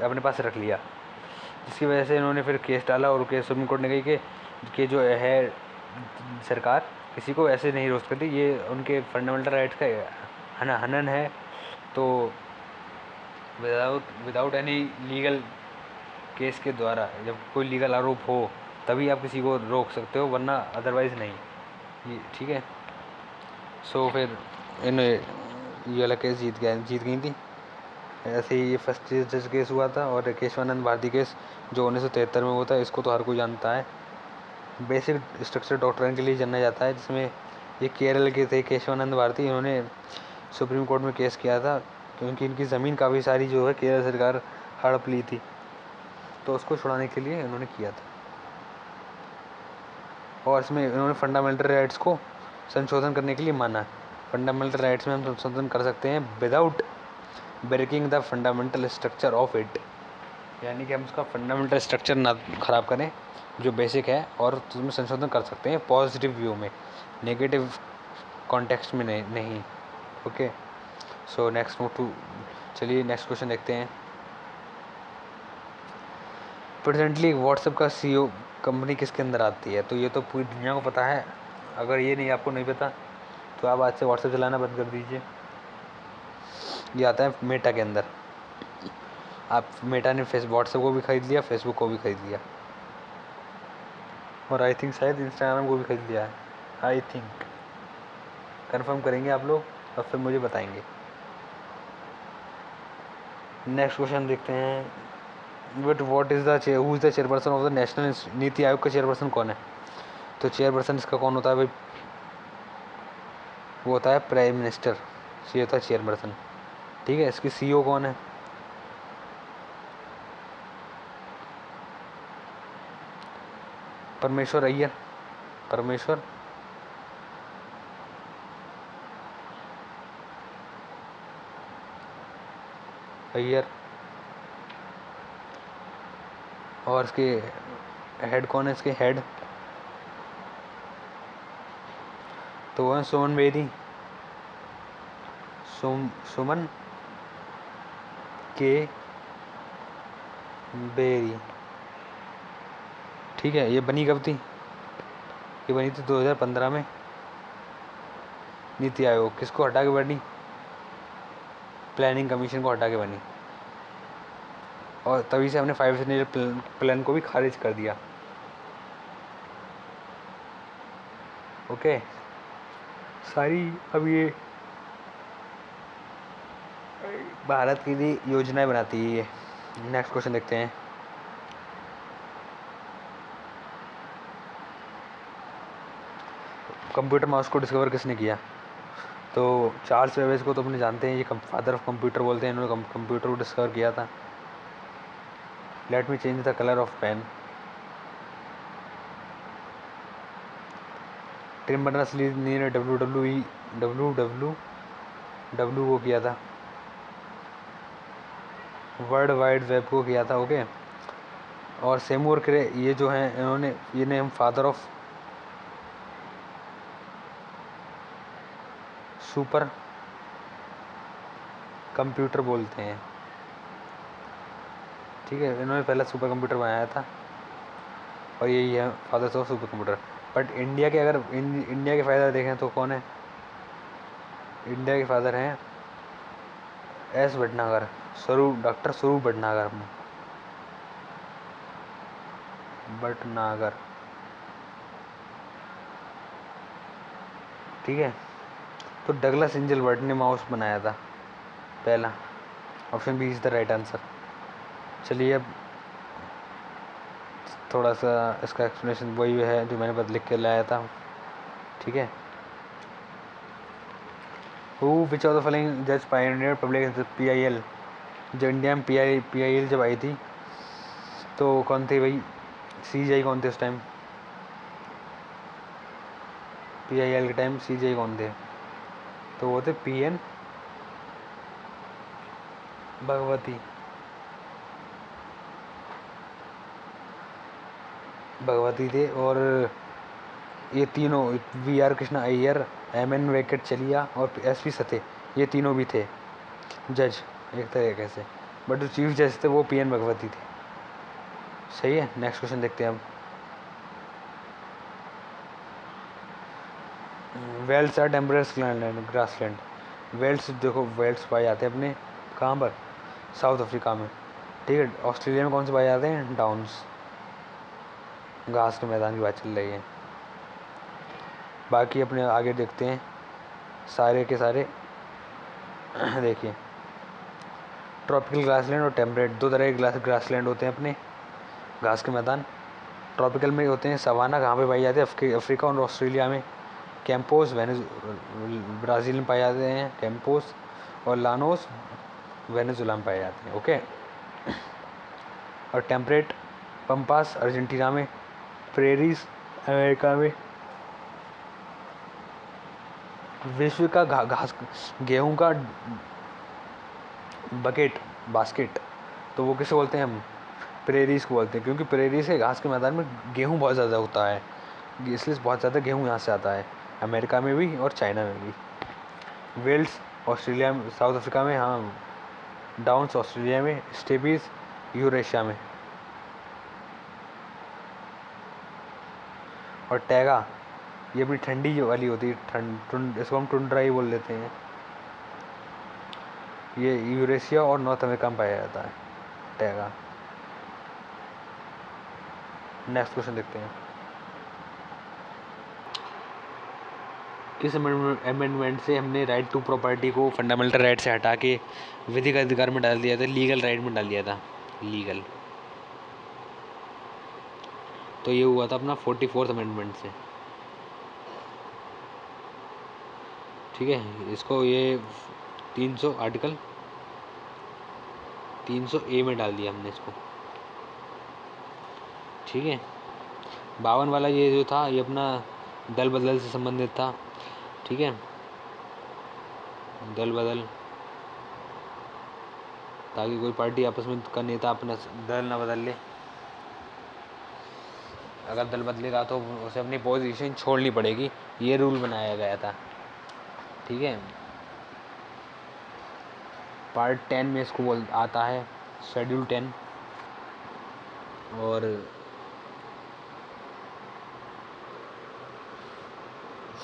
अपने पास रख लिया, जिसकी वजह से इन्होंने फिर केस डाला। और केस सुप्रीम कोर्ट ने कही कि जो है सरकार किसी को ऐसे नहीं रोक सकती, ये उनके फंडामेंटल राइट्स का हनन है। तो विदाउट एनी लीगल केस के द्वारा, जब कोई लीगल आरोप हो तभी आप किसी को रोक सकते हो, वरना अदरवाइज़ नहीं, ये ठीक है। सो फिर इन्हें ये वाला केस जीत गई थी। ऐसे ही ये फर्स्ट जज केस हुआ था। और केशवानंद भारती केस जो 1973 में हुआ था, इसको तो हर कोई जानता है, बेसिक स्ट्रक्चर डॉक्ट्राइन के लिए जाना जाता है, जिसमें ये केरल के थे केशवानंद भारती। इन्होंने सुप्रीम कोर्ट में केस किया था क्योंकि इनकी ज़मीन काफ़ी सारी जो है केरल सरकार हड़प ली थी, तो उसको छुड़ाने के लिए इन्होंने किया था। और इसमें इन्होंने फंडामेंटल राइट्स को संशोधन करने के लिए माना। फंडामेंटल राइट्स में हम संशोधन कर सकते हैं without breaking the fundamental structure of it, यानी कि हम उसका फंडामेंटल स्ट्रक्चर ना ख़राब करें जो बेसिक है, और उसमें संशोधन कर सकते हैं पॉजिटिव व्यू में, नेगेटिव कॉन्टेक्स्ट में नहीं। Okay, so next move to, चलिए नेक्स्ट क्वेश्चन देखते हैं। प्रेजेंटली व्हाट्सएप का CEO कंपनी किसके अंदर आती है, तो ये तो पूरी दुनिया को पता है। अगर ये नहीं आपको नहीं पता तो आप आज से व्हाट्सएप चलाना बंद कर दीजिए। ये आता है मेटा के अंदर। आप मेटा ने व्हाट्सएप को भी खरीद लिया, फेसबुक को भी खरीद लिया, और आई थिंक शायद इंस्टाग्राम को भी खरीद लिया है, आई थिंक। कंफर्म करेंगे आप लोग और फिर मुझे बताएंगे। नेक्स्ट क्वेश्चन देखते हैं। But what is the who is the chairperson of the national NITI Aayog का चेयरपर्सन कौन है, तो चेयरपर्सन इसका कौन होता है भाई, वो होता है प्राइम मिनिस्टर, ये होता है चेयरपर्सन, ठीक है। इसकी CEO कौन है, परमेश्वर अय्यर, परमेश्वर अय्यर। और इसके हेड कौन है, इसके हेड तो वो है सुमन बेरी, सुमन के बेरी, ठीक है। ये बनी कब थी, ये बनी थी 2015 में। नीति आयोग किसको हटा के बनी, प्लानिंग कमीशन को हटा के बनी, और तभी से हमने 5 सिग्नेचर प्लान को भी खारिज कर दिया। ओके, सारी अब ये भारत के लिए योजनाएं बनाती है ये। नेक्स्ट क्वेश्चन देखते हैं। कंप्यूटर माउस को डिस्कवर किसने किया? तो चार्ल्स बेबेज को तो अपने जानते हैं, ये फादर ऑफ कंप्यूटर बोलते हैं, इन्होंने कंप्यूटर को डिस्कवर किया था। Let me change the colour of pen. Tim Berners Lee ने डब्ल्यू को किया था, वर्ल्ड वाइड वेब को किया था। ओके, और सेमूर क्रे ये जो हैं इन्होंने, ये name father of super computer बोलते हैं। ठीक है, इन्होंने पहला सुपर कंप्यूटर बनाया था और यही है fathers of super computer. But India के अगर इंडिया के फादर देखें तो कौन है? इंडिया के फादर हैं एस भटनागर, डॉक्टर स्वरूप भटनागर। ठीक है, तो डगलस इंजलबर्ट ने माउस बनाया था पहला। Option B is the right answer. चलिए अब थोड़ा सा इसका एक्सप्लेनेशन वही है जो मैंने बस लिख के लाया था। ठीक है, who which of the following जज पायनियर पब्लिक PIL? जब इंडिया में PIL जब आई थी तो कौन थे भाई? CGI कौन थे उस टाइम? PIL के टाइम CGI कौन थे? तो वो थे PN भगवती थे। और ये तीनों VR कृष्णा अय्यर, MN वेंकटचलिया और SP सते, ये तीनों भी थे जज एक तरीके से, बट जो चीफ जज थे वो PN भगवती थे। सही है, नेक्स्ट क्वेश्चन देखते हैं अब। Velds are temperate grassland. Velds देखो, वेल्स पाए जाते हैं अपने कहाँ पर? साउथ अफ्रीका में। ठीक है, ऑस्ट्रेलिया में कौन से पाए जाते हैं? डाउन्स, घास के मैदान की बात चल रही है। बाकी अपने आगे देखते हैं सारे के सारे। देखिए, ट्रॉपिकल ग्रासलैंड और टेम्परेट, दो तरह के ग्रासलैंड होते हैं अपने, घास के मैदान। ट्रॉपिकल में होते हैं सवाना, कहाँ पे पाए जाते हैं? अफ्रीका और ऑस्ट्रेलिया में। कैंपोस ब्राज़ील में पाए जाते हैं कैंपोस, और लानोस वेनेजुला में पाए जाते हैं। ओके, और टेम्परेट पंपास अर्जेंटीना में, प्रेरीज अमेरिका में। विश्व का घास गेहूं का बास्केट, तो वो किसे बोलते हैं हम? प्रेरीज को बोलते हैं, क्योंकि प्रेरीज के घास के मैदान में गेहूं बहुत ज़्यादा होता है, इसलिए बहुत ज़्यादा गेहूं यहाँ से आता है, अमेरिका में भी और चाइना में भी। वेल्स ऑस्ट्रेलिया में, साउथ अफ्रीका में, हाँ। डाउन्स ऑस्ट्रेलिया में, स्टेपीज यूरेशिया में, और टैगा ये अपनी ठंडी वाली होती है, इसको हम टुंड्रा ही बोल देते हैं। ये यूरेशिया और नॉर्थ अमेरिका में पाया जाता है टैगा। नेक्स्ट क्वेश्चन देखते हैं। किस अमेंडमेंट से हमने राइट टू प्रॉपर्टी को फंडामेंटल राइट से हटा के विधिक अधिकार में डाल दिया था, लीगल राइट में डाल दिया था? लीगल, तो ये हुआ था अपना 44th अमेंडमेंट से। ठीक है, इसको ये 300 आर्टिकल 300A में डाल दिया हमने इसको। ठीक है, 52 वाला ये जो था ये अपना दल बदल से संबंधित था। ठीक है, दल बदल, ताकि कोई पार्टी आपस में का नेता अपना दल ना बदल ले। अगर दल बदलेगा तो उसे अपनी पोजीशन छोड़नी पड़ेगी, ये रूल बनाया गया था। ठीक है, पार्ट 10 में इसको आता है, शेड्यूल 10। और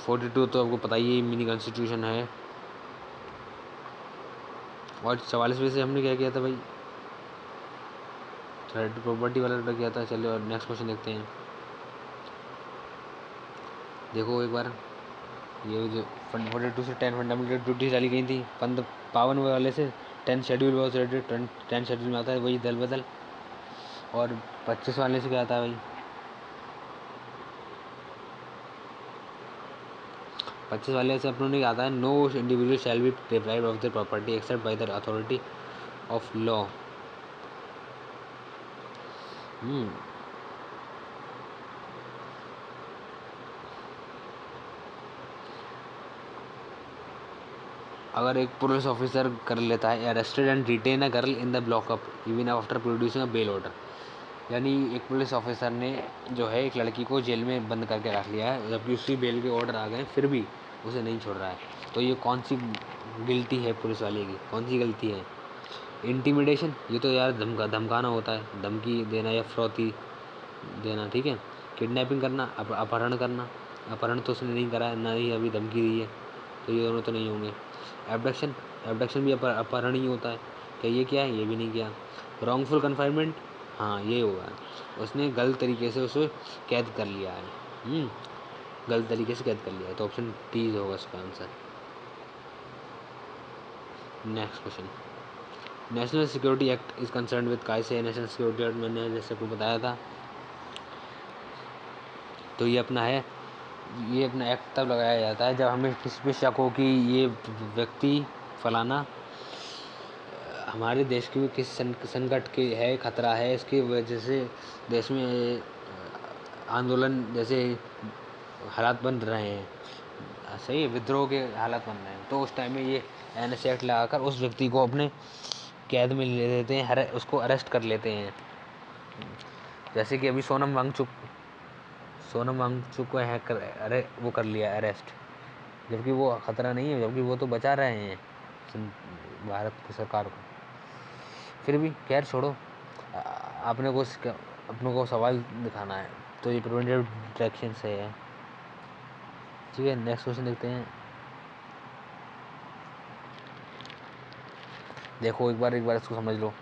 42 तो आपको पता ही है, मिनी कॉन्स्टिट्यूशन है। और 44 से हमने क्या किया था भाई? राइट टू प्रॉपर्टी वाला किया था। चलिए और नेक्स्ट क्वेश्चन देखते हैं। देखो एक बार, ये जो 42 से 10 फंडामेंटल ड्यूटीज डाली गई थी 52 वाले से 10 शेड्यूल वॉज रेडी 10 शेड्यूल में आता है वही दल बदल। और 25 वाले से क्या आता है भाई, 25 वाले से अपनों ने आता है no individual shall be deprived of their property except by the authority of law. अगर एक पुलिस ऑफिसर कर लेता है arrested and detain a girl in the lockup even after producing a bail order, यानी एक पुलिस ऑफिसर ने जो है एक लड़की को जेल में बंद करके रख लिया है, जबकि उसकी बेल के ऑर्डर आ गए फिर भी उसे नहीं छोड़ रहा है, तो ये कौन सी गिल्टी है पुलिस वाले की, कौन सी गलती है? इंटिमिडेशन, ये तो यार धमकाना होता है, धमकी देना या फिरौती देना, ठीक है। किडनैपिंग करना, अपहरण करना, अपहरण तो उसने नहीं करा है, ना ही अभी धमकी दी है, तो ये दोनों तो नहीं होंगे। एबडक्शन, एबडक्शन भी अपहरण ही होता है, क्या ये किया है? ये भी नहीं किया। रॉन्गफुल कन्फाइनमेंट, हाँ ये हुआ है, उसने गलत तरीके से उसे कैद कर लिया है, गलत तरीके से कैद कर लिया है, तो ऑप्शन डी होगा इसका answer. Next question, national security act is concern with काय से? नेशनल सिक्योरिटी एक्ट मैंने जैसे को बताया था, तो ये अपना है, ये अपना एक्ट तब लगाया जाता है जब हमें किसी पे शक हो कि ये व्यक्ति फलाना हमारे देश के किस संकट के है, खतरा है, इसकी वजह से देश में आंदोलन जैसे हालात बन रहे हैं, सही है, विद्रोह के हालात बन रहे हैं, तो उस टाइम में ये NS एक्ट लगाकर उस व्यक्ति को अपने कैद में ले लेते हैं, उसको अरेस्ट कर लेते हैं। जैसे कि अभी सोनम वांगचुक को अरे वो कर लिया अरेस्ट, जबकि वो खतरा नहीं है, जबकि वो तो बचा रहे हैं भारत की सरकार को। फिर भी खैर छोड़ो, आपने को अपनों को सवाल दिखाना है, तो ये प्रिवेंटिव डायरेक्शन से है, ठीक है। नेक्स्ट क्वेश्चन देखते हैं। देखो एक बार इसको समझ लो।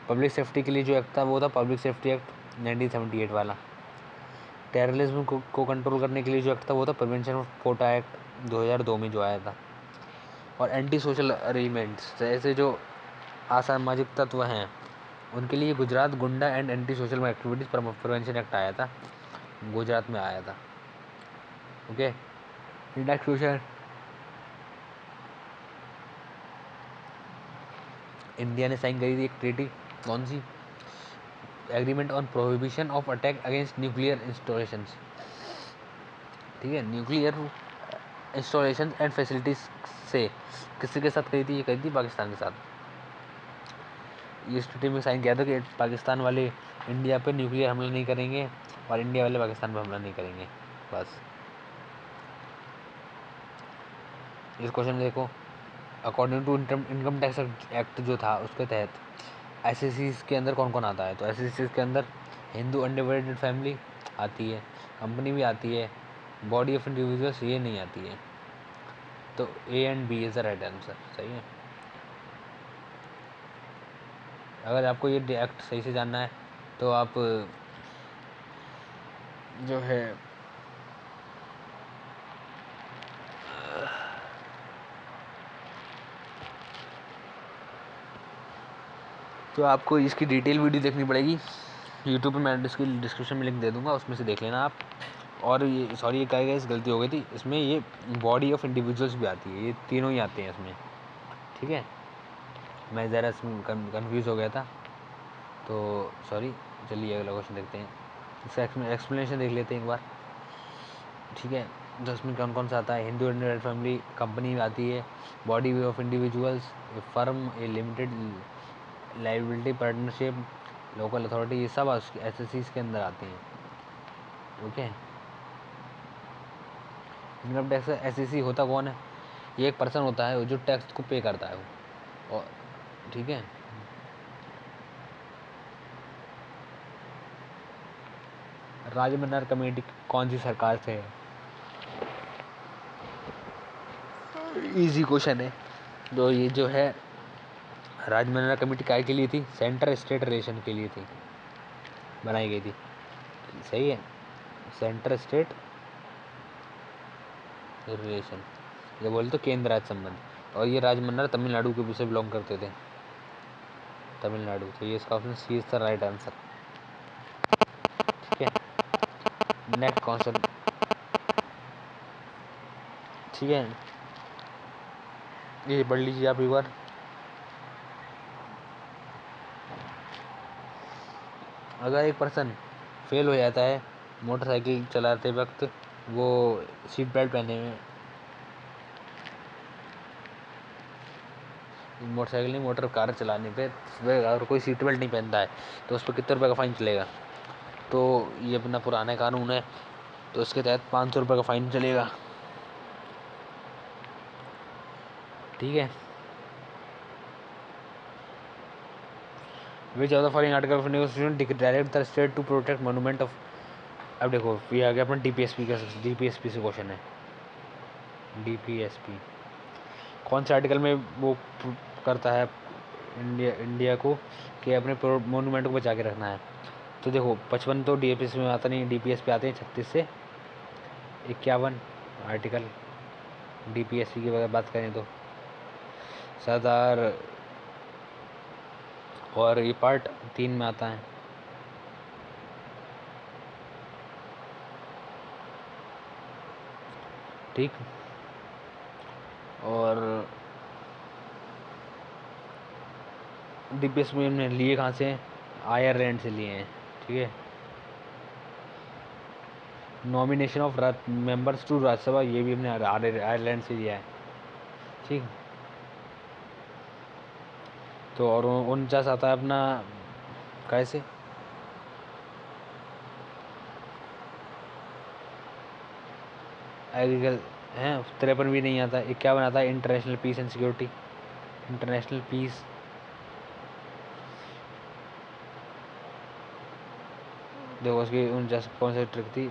पब्लिक सेफ्टी के लिए जो एक्ट था वो था पब्लिक सेफ्टी एक्ट 1978 वाला। टेररिज्म को कंट्रोल करने के लिए जो एक्ट था वो था प्रिवेंशन ऑफ कोटा एक्ट 2002 में जो आया था। और एंटी सोशल अरेंजमेंट्स, जैसे जो असामाजिक तत्व हैं उनके लिए Gujarat goonda and anti social activities prevention act आया था, गुजरात में आया था, ओके। नेक्स्ट क्वेश्चन, इंडिया ने साइन करी थी एक ट्रीटी, कौन सी? Agreement on prohibition of attack against nuclear installations, ठीक है। न्यूक्लियर इंस्टॉलेशन एंड फैसिलिटीज से किसी के साथ करी थी? ये करी थी पाकिस्तान के साथ। ये ट्रीटी में साइन किया था कि पाकिस्तान वाले इंडिया पे न्यूक्लियर हमला नहीं करेंगे और इंडिया वाले पाकिस्तान पे हमला नहीं करेंगे, बस। इस क्वेश्चन में देखो, according to income tax act जो था उसके तहत SECs के अंदर कौन कौन आता है? तो SECs के अंदर हिंदू अनडिवाइडेड फैमिली आती है, कंपनी भी आती है, बॉडी ऑफ इंडिविजुअल्स ये नहीं आती है, तो A and B is the right answer, सही है। अगर आपको ये एक्ट सही से जानना है तो आप जो है तो आपको इसकी डिटेल वीडियो देखनी पड़ेगी, यूट्यूब पे मैं इसकी डिस्क्रिप्शन में लिंक दे दूंगा, उसमें से देख लेना आप। और ये सॉरी ये क्या गैस गलती हो गई थी, इसमें ये बॉडी ऑफ इंडिविजुअल्स भी आती है, ये तीनों ही आते हैं इसमें, ठीक है। मैं ज़रा इसमें कन्फ्यूज़ हो गया था, तो सॉरी। चलिए अगला क्वेश्चन देखते हैं, इसका एक्सप्लेनेशन देख लेते हैं एक बार, ठीक है। तो इसमें कौन कौन सा आता है? हिंदू इंडियन फैमिली, कंपनी आती है, body of individuals, firm, A limited liability partnership, local authority, ये सब SECs के अंदर आते हैं, ओके। इनकम टैक्स SEC होता कौन है? ये एक पर्सन होता है जो टैक्स को पे करता है वो, और ठीक है। राजमन्ना कमेटी कौन सी सरकार से है? इजी क्वेश्चन है। ये जो है राजमन्ना कमेटी काय के लिए थी? सेंटर स्टेट रिलेशन के लिए थी, बनाई गई थी, सही है। सेंटर स्टेट रिलेशन, ये बोले तो केंद्र राज्य संबंध, और ये राजमन्ना तमिलनाडु के से बिलोंग करते थे, तमिलनाडु। तो ये इसका option C is the right answer. ठीक है, नेक्स्ट क्वेश्चन। ठीक है, ये पढ़ लीजिए आप एक बार। अगर एक पर्सन फेल हो जाता है मोटरसाइकिल चलाते वक्त, वो सीट बेल्ट पहने हुए, मोटरसाइकिल नहीं मोटर कार चलाने पे अगर कोई सीट बेल्ट नहीं पहनता है तो उस पर कितने रुपये का फाइन चलेगा? तो ये अपना पुराना कानून है, तो इसके तहत 500 रुपये का फाइन चलेगा। ठीक है, which of the following article of constitution direct the state to protect monument of. अब देखो ये आ गया अपना डीपीएसपी का, डीपीएसपी से क्वेश्चन है। डीपीएसपी कौन से आर्टिकल में वो करता है इंडिया को कि अपने मोनूमेंट को बचा के रखना है? तो देखो 55 तो डीपीएसपी में आता नहीं, डीपीएसपी आते हैं 36 से 51 आर्टिकल डीपीएसपी की बात करें तो सरदार, और ये पार्ट 3 में आता है। ठीक, और डीपीएसपी में हमने लिए कहाँ से? आयरलैंड से लिए हैं। ठीक है, nomination of members to Rajya Sabha, ये भी हमने आयरलैंड से लिया है। ठीक, तो और 49 आता है अपना कैसे? एग्रीकल हैं। 53 भी नहीं आता। 51 आता है international peace and security, international peace. देखो उसकी 49 कौन सी ट्रिक थी?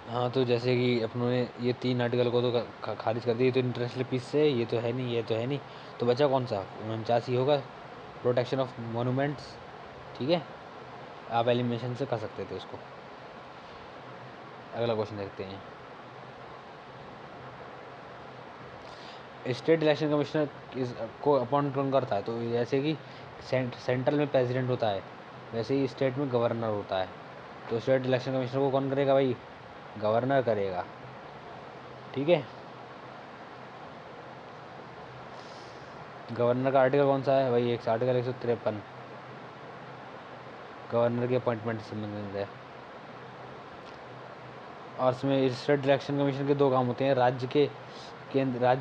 हाँ, तो जैसे कि अपनों ने ये 3 आर्टिकल को तो खारिज कर दिया, तो इंटरनेशनल पीस से ये तो है नहीं, ये तो है नहीं, तो बचा कौन सा? 49 ही होगा, प्रोटेक्शन ऑफ मोनूमेंट्स। ठीक है, आप एलिमिनेशन से कर सकते थे उसको। अगला क्वेश्चन देखते हैं। स्टेट इलेक्शन कमिश्नर को अपॉइंट कौन करता है? तो जैसे कि सेंट्रल में प्रेसिडेंट होता है, वैसे ही स्टेट में गवर्नर होता है। तो स्टेट इलेक्शन कमिश्नर को कौन करेगा भाई? गवर्नर करेगा। ठीक है, गवर्नर का आर्टिकल कौन सा है भाई? एक आर्टिकल 153 गवर्नर के अपॉइंटमेंट से संबंधित है। और इसमें स्टेट इलेक्शन कमीशन के 2 काम होते हैं, राज्य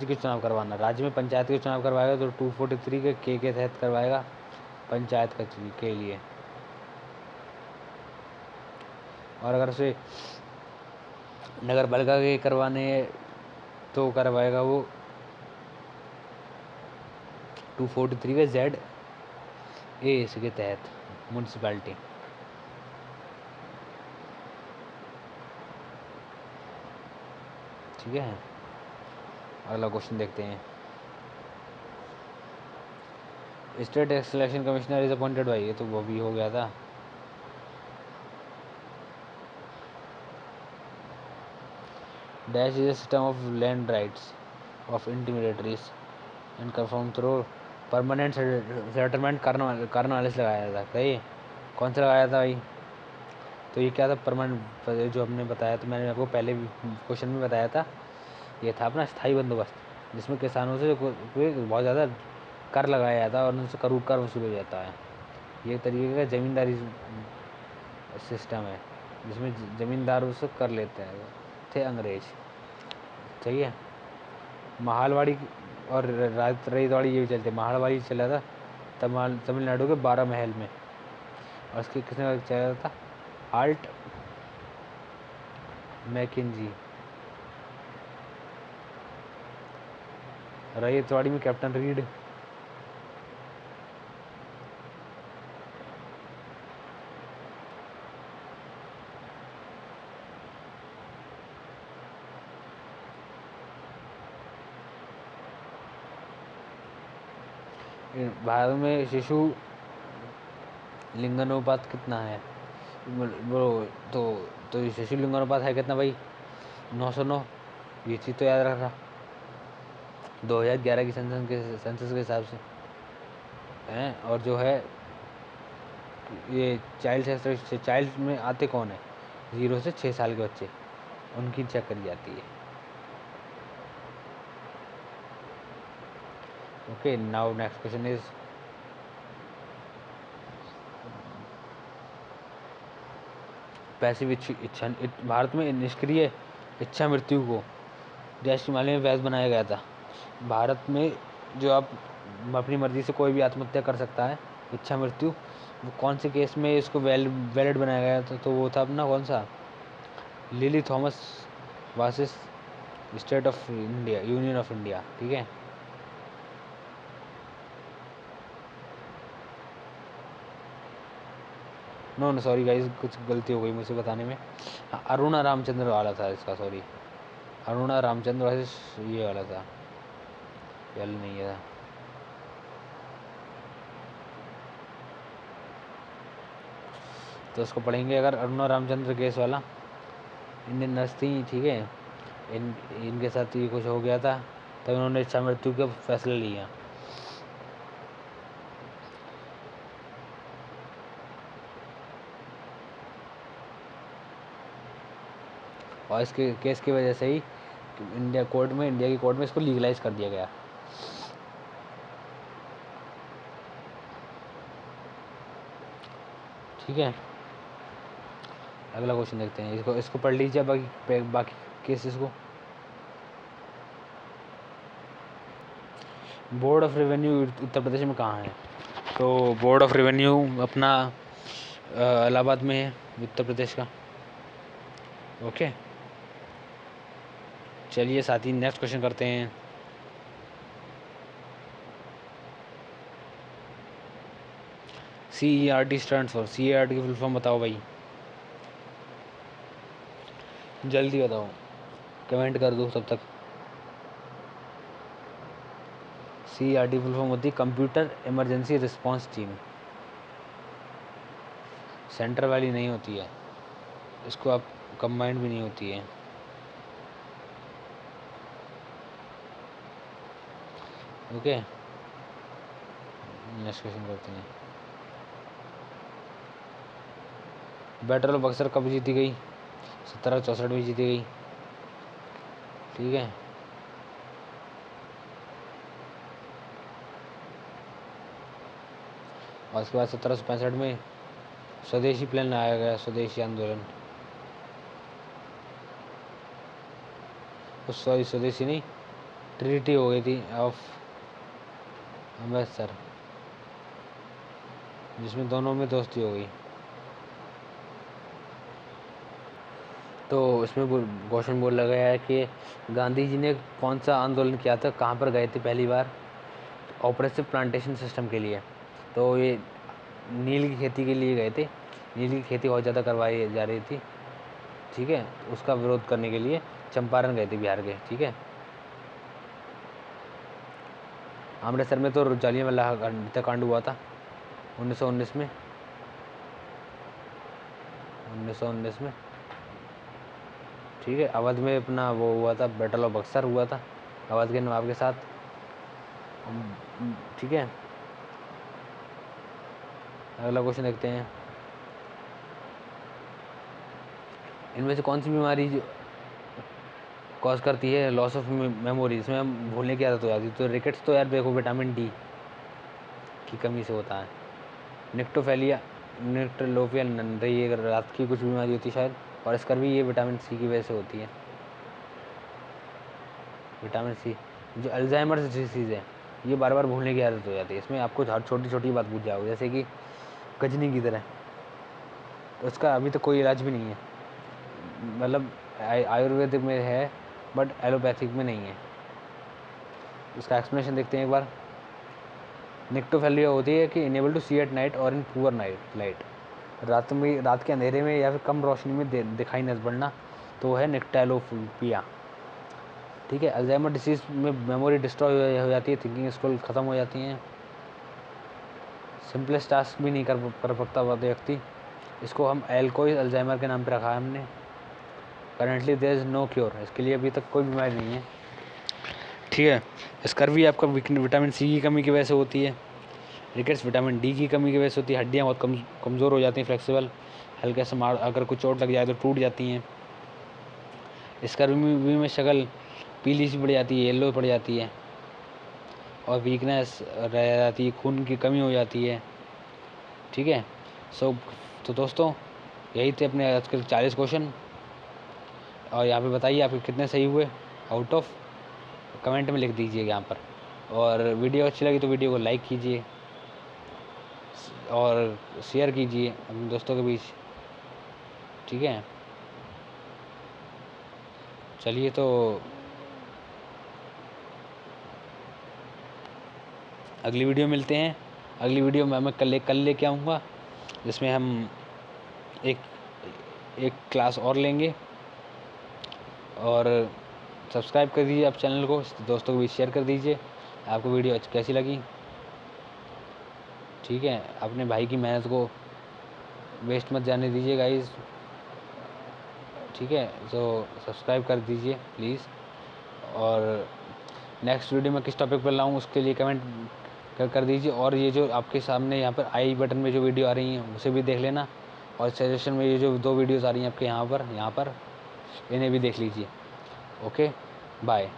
के चुनाव करवाना। राज्य में पंचायत के चुनाव करवाएगा तो 243 के तहत करवाएगा पंचायत के लिए। और अगर उसे नगर पालिका के करवाने तो करवाएगा वो 243 के जेड ए इसके तहत म्यूनसिपैलिटी। ठीक है, अगला क्वेश्चन देखते हैं। State election commissioner is appointed by, ये तो वो भी हो गया था। Dash is a system of land rights of intermediaries and confirmed through permanent settlement करने वाले से लगाया था। सही, कौन सा लगाया था भाई? तो ये क्या था? परमानेंट, जो हमने बताया, तो मैंने आपको पहले भी क्वेश्चन में बताया था, ये था अपना स्थायी बंदोबस्त, जिसमें किसानों से बहुत ज़्यादा कर लगाया जाता है और उनसे कर वसूल हो जाता है। ये एक तरीके का ज़मींदारी सिस्टम है, जिसमें ज़मींदार उससे कर लेते हैं थे अंग्रेज। सही है, महालवाड़ी और रईतवाड़ी ये भी चलते। महालवाड़ी चला था तमिलनाडु के 12 महल में, और इसके किसने चला था? Alt McKenzie. रईतवाड़ी में कैप्टन रीड। भारत में शिशु लिंगानुपात कितना है? वो तो शिशु लिंगानुपात है कितना भाई? 909। ये चीज़ तो याद रखना 2011 की सेंसस के हिसाब से हैं। और जो है ये चाइल्ड में आते कौन है? 0 से 6 साल के बच्चे, उनकी चेक करी जाती है। Okay, now next question is passive इच्छा। भारत में निष्क्रिय इच्छा मृत्यु को राष्ट्रीय मामले में वैध बनाया गया था। भारत में जो आप अपनी मर्जी से कोई भी आत्महत्या कर सकता है, इच्छा मृत्यु, वो कौन से केस में इसको वैलिड बनाया गया था? तो वो था अपना कौन सा, lily Thomas versus state of India, union of India. ठीक है, नो सॉरी गाइस, कुछ गलती हो गई मुझसे बताने में। अरुणा रामचंद्र वाला था इसका, सॉरी, अरुणा रामचंद्र वर्सेस ये वाला था, यल नहीं है था। तो उसको पढ़ेंगे। अगर अरुणा रामचंद्र केस वाला, इंडियन नर्स थी, ठीक है, इनके साथ ये कुछ हो गया था, तब इन्होंने इच्छा मृत्यु का फैसला लिया। और इसके केस की वजह से ही इंडिया की कोर्ट में इसको लीगलाइज कर दिया गया। ठीक है, अगला क्वेश्चन देखते हैं। इसको पढ़ लीजिए बाकी केसेस को। Board of revenue Uttar Pradesh में कहाँ है? तो बोर्ड ऑफ रेवेन्यू अपना इलाहाबाद में है, उत्तर प्रदेश का। ओके, चलिए साथी नेक्स्ट क्वेश्चन करते हैं। CERT स्टैंड फॉर, CERT की फुल फॉर्म बताओ भाई, जल्दी बताओ, कमेंट कर दो तब तक। CERT फुल फॉर्म होती है computer emergency response team. Centre वाली नहीं होती है, इसको आप कंबाइंड भी नहीं होती है। ओके, नेक्स्ट क्वेश्चन करते हैं। बैटल ऑफ बक्सर कब जीती गई? 1764 में जीती गई। ठीक है, और उसके बाद 1765 में स्वदेशी प्लान लाया गया, स्वदेशी आंदोलन। उस सॉरी, स्वदेशी नहीं, ट्रीटी हो गई थी ऑफ अमृतसर, जिसमें दोनों में दोस्ती हो गई। तो इसमें क्वेश्चन बोला गया है कि गांधी जी ने कौन सा आंदोलन किया था, कहाँ पर गए थे पहली बार? ऑपरेसिव प्लांटेशन सिस्टम के लिए। तो ये नील की खेती के लिए गए थे। नील की खेती बहुत ज़्यादा करवाई जा रही थी, ठीक है, उसका विरोध करने के लिए चंपारण गए थे, बिहार के। ठीक है, अमृतसर में तो जालियांवाला हत्याकांड हुआ था 1919 में। 1919 में, ठीक है। अवध में अपना वो हुआ था, बैटल ऑफ बक्सर हुआ था अवध के नवाब के साथ। ठीक है, अगला क्वेश्चन देखते हैं। इनमें से कौन सी बीमारी जो कॉज करती है लॉस ऑफ मेमोरी, इसमें हम भूलने की आदत हो जाती है? तो रिकेट्स तो यार देखो विटामिन डी की कमी से होता है। निक्टोफेलिया, निक्टोलोफिया नंदई, ये रात की कुछ बीमारी होती है शायद, और स्कर्वी ये विटामिन सी की वजह से होती है। Vitamin C. जो अल्जाइमर्स डिसीज़ है, ये बार बार भूलने की आदत हो जाती है। इसमें आपको हर छोटी छोटी बात भूल जाओगे, जैसे कि गजनी की तरह। तो इसका अभी तक कोई इलाज भी नहीं है, मतलब आयुर्वेदिक में है बट एलोपैथिक में नहीं है। इसका एक्सप्लेनेशन देखते हैं एक बार। निक्टोफेलिया होती है कि enable to see at night और इन पुअर नाइट लाइट, रात के अंधेरे में या फिर कम रोशनी में दिखाई न पड़ना, तो वो है निक्टेलोपिया। ठीक है, अल्जाइमर डिसीज़ में मेमोरी डिस्ट्रॉय हो जाती है, थिंकिंग स्किल ख़त्म हो जाती हैं। सिंपलेस्ट टास्क भी नहीं कर सकता वो व्यक्ति। इसको हम एल्कोइल अल्जाइमर के नाम पे रखा है हमने। Currently there is no cure, इसके लिए अभी तक कोई बीमारी नहीं है, ठीक है। स्कर्वी आपका विटामिन सी की कमी की वजह से होती है। रिकेट्स विटामिन डी की कमी की वजह से होती है। हड्डियाँ बहुत कमज़ोर हो जाती हैं, फ्लेक्सिबल, हल्के से मार अगर कुछ चोट लग जाए तो टूट जाती हैं। स्कर्वी में शक्ल पीली सी पड़ जाती है, येलो पड़ जाती है, और वीकनेस रह जाती है, खून की कमी हो जाती है, ठीक है। तो दोस्तों यही थे अपने आज के 40 क्वेश्चन। और यहाँ पे बताइए आपके कितने सही हुए आउट ऑफ, कमेंट में लिख दीजिए यहाँ पर। और वीडियो अच्छी लगी तो वीडियो को लाइक कीजिए और शेयर कीजिए अपने दोस्तों के बीच, ठीक है। चलिए तो अगली वीडियो मिलते हैं। अगली वीडियो में मैं कल लेके आऊँगा, जिसमें हम एक क्लास और लेंगे। और सब्सक्राइब कर दीजिए आप चैनल को, दोस्तों को भी शेयर कर दीजिए। आपको वीडियो कैसी लगी, ठीक है। अपने भाई की मेहनत को वेस्ट मत जाने दीजिए गाइस, ठीक है। तो सब्सक्राइब कर दीजिए प्लीज़। और नेक्स्ट वीडियो में किस टॉपिक पर लाऊं उसके लिए कमेंट कर दीजिए। और ये जो आपके सामने यहाँ पर आई बटन में जो वीडियो आ रही हैं उसे भी देख लेना। और सजेशन में ये जो 2 वीडियोज़ आ रही हैं आपके यहाँ पर इन्हें भी देख लीजिए। Okay, bye.